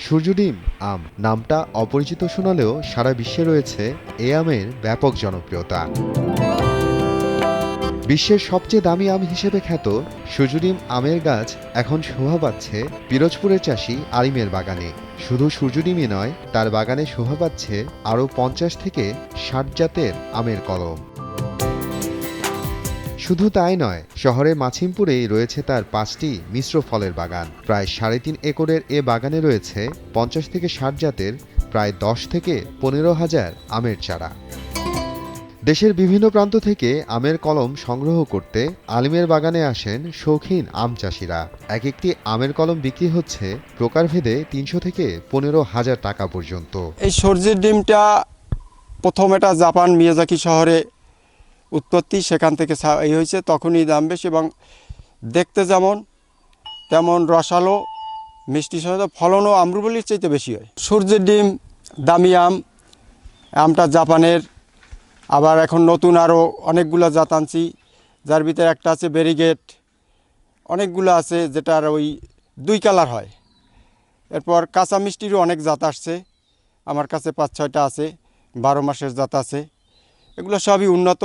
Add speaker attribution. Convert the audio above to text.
Speaker 1: সূর্যডিম আম নামটা অপরিচিত শোনালেও সারা বিশ্বে রয়েছে এ আমের ব্যাপক জনপ্রিয়তা। বিশ্বের সবচেয়ে দামি আম হিসেবে খ্যাত সূর্যডিম আমের গাছ এখন শোভা পাচ্ছে পিরোজপুরের চাষি আলিমের বাগানে। শুধু সূর্যডিমই নয়, তার বাগানে শোভা পাচ্ছে আরও 50 থেকে 60 জাতের আমের কলম। শুধু তাই নয়, শহরের মাছিমপুরেই রয়েছে তার 5টি মিশ্র ফলের বাগান। প্রায় 3.5 একরের এ বাগানে রয়েছে 50 থেকে 60 জাতের প্রায় 10 থেকে 15,000 আমের চারা। দেশের বিভিন্ন প্রান্ত থেকে আমের কলম সংগ্রহ করতে আলিমের বাগানে আসেন শৌখিন আম চাষিরা। এক একটি আমের কলম বিক্রি হচ্ছে প্রকারভেদে 300 থেকে 15,000 টাকা পর্যন্ত।
Speaker 2: এই সূর্যের ডিমটা প্রথম এটা জাপান মিয়াজাকি শহরে উৎপত্তি, সেখান থেকে এই হয়েছে, তখনই দাম বেশি এবং দেখতে যেমন তেমন রসালো, মিষ্টি সহ ফলনও আম্রপলির চাইতে বেশি হয়। সূর্যের ডিম দামি আম, আমটা জাপানের। আবার এখন নতুন আরও অনেকগুলো জাত আনছি, যার ভিতরে একটা আছে ব্যারিগেট, অনেকগুলো আছে যেটার ওই 2 কালার হয়। এরপর কাঁচা মিষ্টিরও অনেক জাত আসছে, আমার কাছে 5-6টা আছে, 12 মাসের জাত আছে। এগুলো সবই উন্নত।